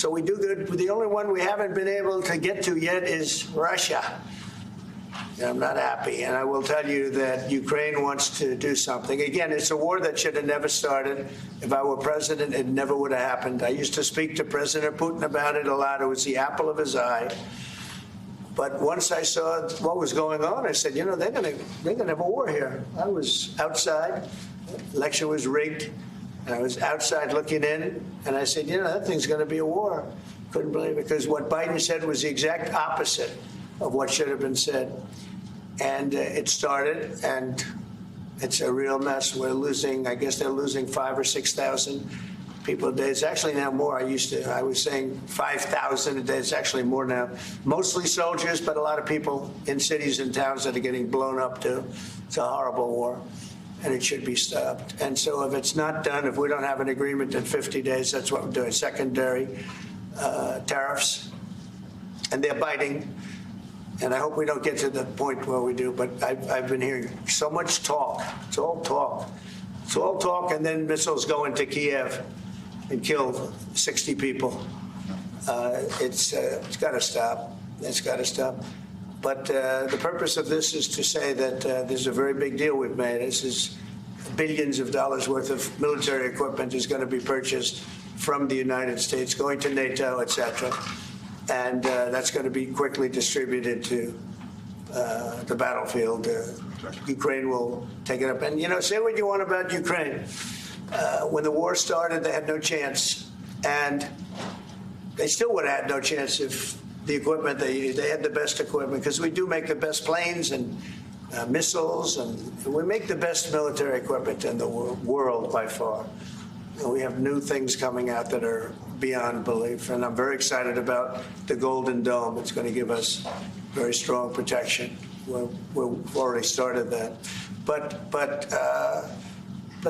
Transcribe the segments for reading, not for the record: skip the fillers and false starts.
So we do good. The only one we haven't been able to get to yet is Russia. And I'm not happy. And I will tell you that Ukraine wants to do something. Again, it's a war that should have never started. If I were president, it never would have happened. I used to speak to President Putin about it a lot. It was the apple of his eye. But once I saw what was going on, I said, you know, they're gonna have a war here. I was outside. Election was rigged. And I was outside looking in, and I said, you know, that thing's going to be a war. Couldn't believe it, because what Biden said was the exact opposite of what should have been said. And it started, and it's a real mess. We're losing, I guess they're losing 5,000 or 6,000 people a day. It's actually now more. I was saying 5,000 a day. It's actually more now. Mostly soldiers, but a lot of people in cities and towns that are getting blown up too. It's a horrible war. And it should be stopped. And so if it's not done, if we don't have an agreement in 50 days, that's what we're doing. Secondary tariffs. And they're biting. And I hope we don't get to the point where we do. But I've been hearing so much talk. It's all talk. It's all talk, and then missiles go into Kiev and kill 60 people. It's got to stop. It's got to stop. But the purpose of this is to say that this is a very big deal we've made. This is billions of dollars worth of military equipment is going to be purchased from the United States, going to NATO, et cetera. And that's going to be quickly distributed to the battlefield. Ukraine will take it up. And, you know, say what you want about Ukraine. When the war started, they had no chance. And they still would have had no chance if the equipment they had the best equipment, because we do make the best planes and missiles, and we make the best military equipment in the world by far. And we have new things coming out that are beyond belief, and I'm very excited about the Golden Dome. It's going to give us very strong protection. We've already started that, but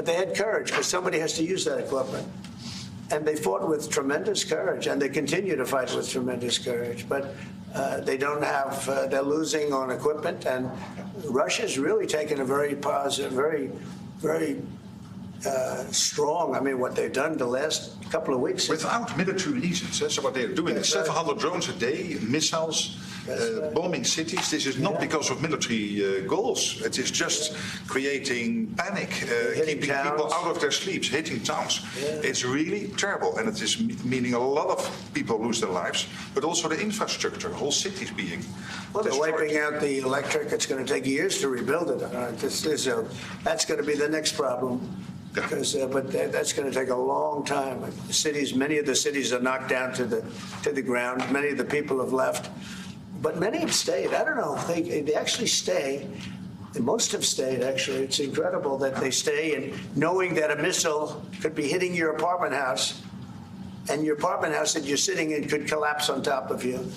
they had courage, because somebody has to use that equipment. And they fought with tremendous courage, and they continue to fight with tremendous courage. But they don't have, they're losing on equipment, and Russia's really taken a very positive, very strong. I mean, what they've done the last couple of weeks. Without military reasons, so what they're doing is 700 drones a day, missiles, bombing cities. This is not because of military goals. It is just creating panic, keeping people out of their sleeps, hitting towns. Yeah. It's really terrible, and it is meaning a lot of people lose their lives, but also the infrastructure, whole cities being Well, they're wiping out the electric. It's going to take years to rebuild it. That's going to be the next problem. Because, but that's going to take a long time. Cities, many of the cities are knocked down to the ground. Many of the people have left, but many have stayed. I don't know. They actually stay. Most have stayed. Actually, it's incredible that they stay, and knowing that a missile could be hitting your apartment house, and your apartment house that you're sitting in could collapse on top of you.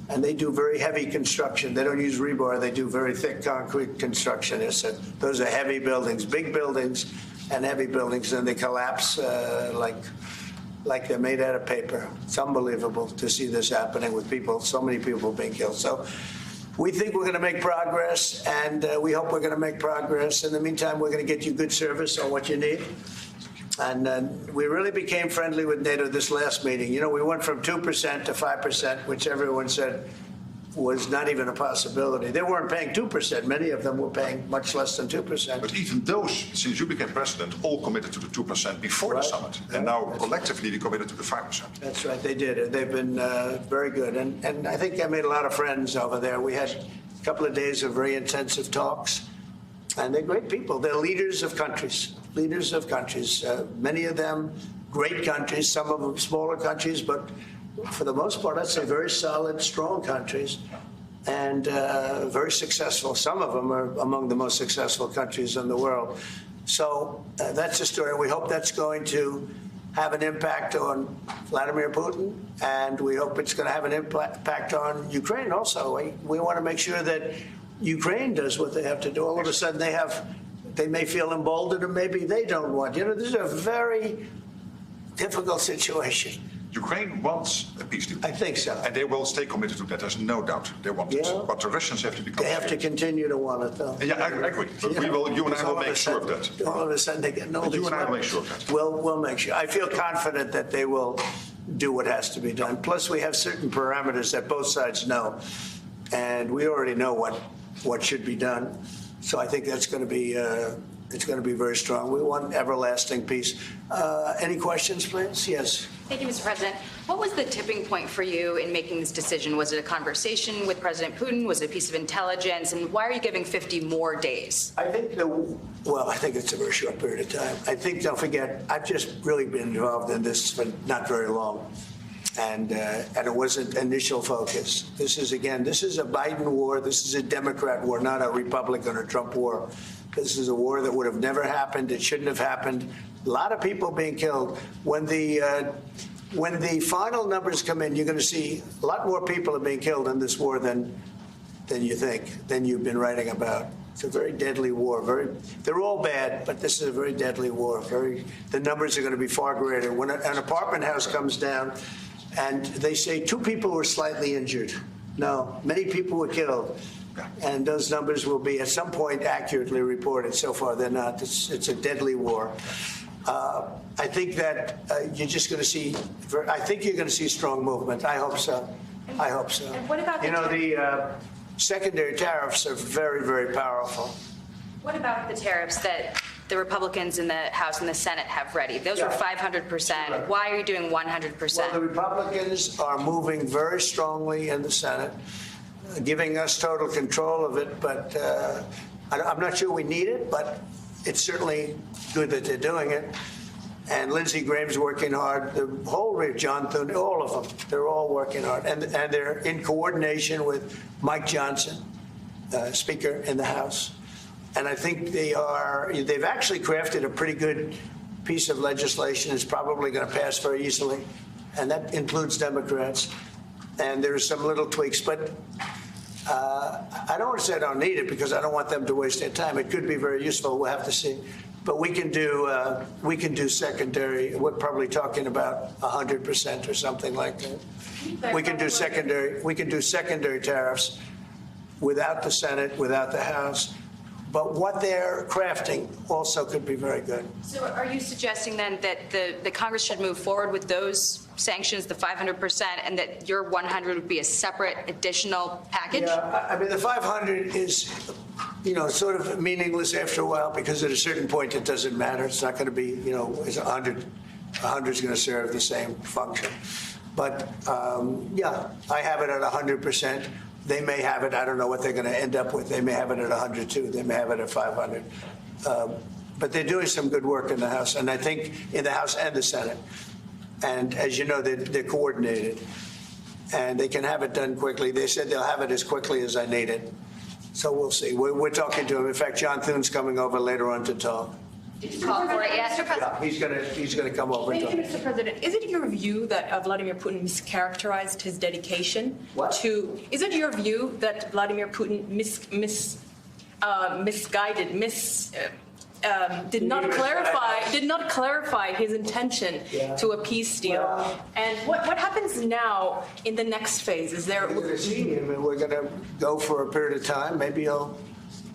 And they do very heavy construction. They don't use rebar. They do very thick concrete construction. Those are heavy buildings, big buildings. And heavy buildings, and they collapse like they're made out of paper. It's unbelievable to see this happening with people, so many people being killed. So we think we're going to make progress, and we hope we're going to make progress. In the meantime, we're going to get you good service on what you need. And we really became friendly with NATO this last meeting. You know, we went from 2% to 5%, which everyone said was not even a possibility. They weren't paying 2%. Many of them were paying much less than 2%. But even those, since you became president, all committed to the 2% before the summit. And now collectively they committed to the 5%. That's right, they did. They've been very good. And I think I made a lot of friends over there. We had a couple of days of very intensive talks. And they're great people. They're leaders of countries. Many of them great countries, some of them smaller countries, but for the most part, I'd say very solid, strong countries, and very successful. Some of them are among the most successful countries in the world. So that's the story. We hope that's going to have an impact on Vladimir Putin, and we hope it's going to have an impact on Ukraine also. We want to make sure that Ukraine does what they have to do. All of a sudden, they may feel emboldened, or maybe they don't want. You know, this is a very difficult situation. Ukraine wants a peace deal. I think so. And they will stay committed to that. There's no doubt they want it. But the Russians have to become They have to continue to want it, though. Yeah, I agree. But you and I will make sure of that. All of a sudden they get no. You and I will make sure of that. We'll make sure. I feel confident that they will do what has to be done. Plus, we have certain parameters that both sides know, and we already know what should be done. So I think that's going to be it's going to be very strong. We want everlasting peace. Any questions, please? Yes. Thank you, Mr. President. What was the tipping point for you in making this decision? Was it a conversation with President Putin? Was it a piece of intelligence? And why are you giving 50 more days? I think I think it's a very short period of time. I think, don't forget, I've just really been involved in this for not very long. And it wasn't initial focus. This is a Biden war. This is a Democrat war, not a Republican or Trump war. This is a war that would have never happened. It shouldn't have happened. A lot of people being killed. When the final numbers come in, you're going to see a lot more people are being killed in this war than you think, than you've been writing about. It's a very deadly war. They're all bad, but this is a very deadly war. The numbers are going to be far greater. When an apartment house comes down, and they say 2 people were slightly injured. No, many people were killed. And those numbers will be at some point accurately reported. So far, they're not. It's a deadly war. I think that you're just going to see. I think you're going to see strong movement. I hope so. I hope so. And what about the secondary tariffs are very, very powerful. What about the tariffs that the Republicans in the House and the Senate have ready? Those are 500%. Why are you doing 100%? Well, the Republicans are moving very strongly in the Senate, giving us total control of it. But I'm not sure we need it, but it's certainly good that they're doing it. And Lindsey Graham's working hard. The whole John Thune, all of them, they're all working hard. And they're in coordination with Mike Johnson, Speaker in the House. And I think they've actually crafted a pretty good piece of legislation. It's probably going to pass very easily. And that includes Democrats. And there are some little tweaks. But I don't want to say I don't need it because I don't want them to waste their time. It could be very useful. We'll have to see. But we can do secondary. We're probably talking about 100% or something like that. We can do secondary tariffs without the Senate, without the House. But what they're crafting also could be very good. So are you suggesting then that the Congress should move forward with those sanctions, the 500%, and that your 100 would be a separate additional package? Yeah, I mean, the 500 is, sort of meaningless after a while because at a certain point it doesn't matter. It's not going to be, it's 100. 100 is going to serve the same function. But, I have it at 100%. They may have it. I don't know what they're going to end up with. They may have it at 100 too. They may have it at 500. But they're doing some good work in the House, and I think in the House and the Senate. And as you know, they're coordinated, and they can have it done quickly. They said they'll have it as quickly as I need it. So we'll see. We're talking to him. In fact, John Thune's coming over later on to talk. Did you call for it yet? Yeah, he's going to come over and Thank talk. you, Mr. President. Is it your view that Vladimir Putin mischaracterized his dedication to? Is it your view that Vladimir Putin did not clarify his intention to a peace deal? And what happens now in the next phase? Is there? We're going to see him, and we're going to go for a period of time. Maybe he'll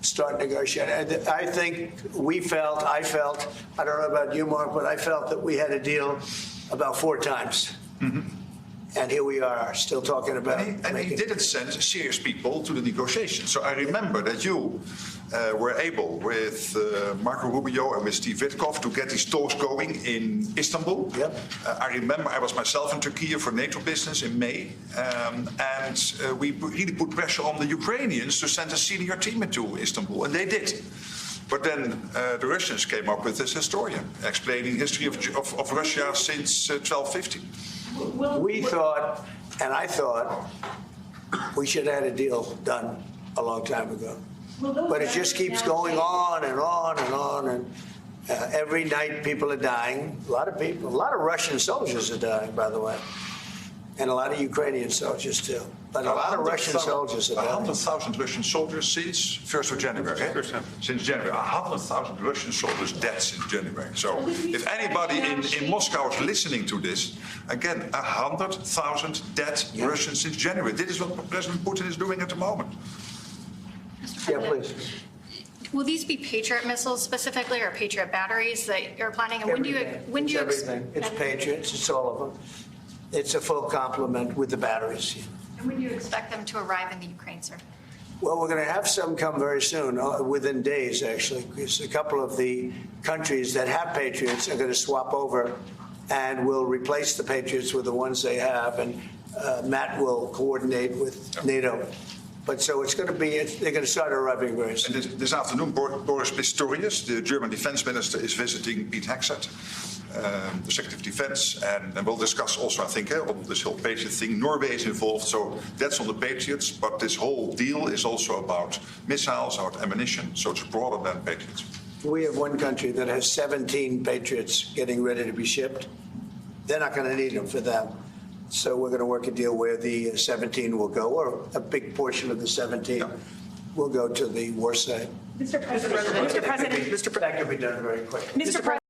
start negotiating. I think I felt, I don't know about you, Mark, but I felt that we had a deal about 4 times. Mm-hmm. And here we are, still talking about it. And he didn't send serious people to the negotiations. So I remember that you were able, with Marco Rubio and with Steve Witkoff, to get these talks going in Istanbul. Yep. I remember I was myself in Turkey for NATO business in May. And we really put pressure on the Ukrainians to send a senior team into Istanbul, and they did. But then the Russians came up with this historian explaining history of Russia since 1250. We thought, and I thought, we should have had a deal done a long time ago. But it just keeps going on and on and on. And every night people are dying. A lot of people, a lot of Russian soldiers are dying, by the way. And a lot of Ukrainian soldiers, too. But a lot of Russian soldiers are dying. 100,000 Russian soldiers since 1st of January. Since January. 100,000 Russian soldiers dead since January. So if anybody in Moscow is listening to this, again, 100,000 dead Russians since January. This is what President Putin is doing at the moment. Yeah, please. Will these be Patriot missiles specifically, or Patriot batteries that you're planning? And when do you Everything. It's Patriots. It's all of them. it's a full complement with the batteries. And when do you expect them to arrive in the Ukraine, sir? Well, we're going to have some come very soon, within days, actually, because a couple of the countries that have Patriots are going to swap over and will replace the Patriots with the ones they have, and Matt will coordinate with NATO. But so it's going to be, they're going to start arriving very soon. And this afternoon, Boris Pistorius, the German defense minister, is visiting Pete Hegseth, the Secretary of Defense, and we'll discuss also, I think, on this whole Patriot thing. Norway is involved, so that's on the Patriots, but this whole deal is also about missiles, about ammunition, so it's broader than Patriots. We have one country that has 17 Patriots getting ready to be shipped. They're not going to need them for them. So we're going to work a deal where the 17 will go, or a big portion of the 17 will go to the war site. Mr. President. That could be done very quickly. Mr. President.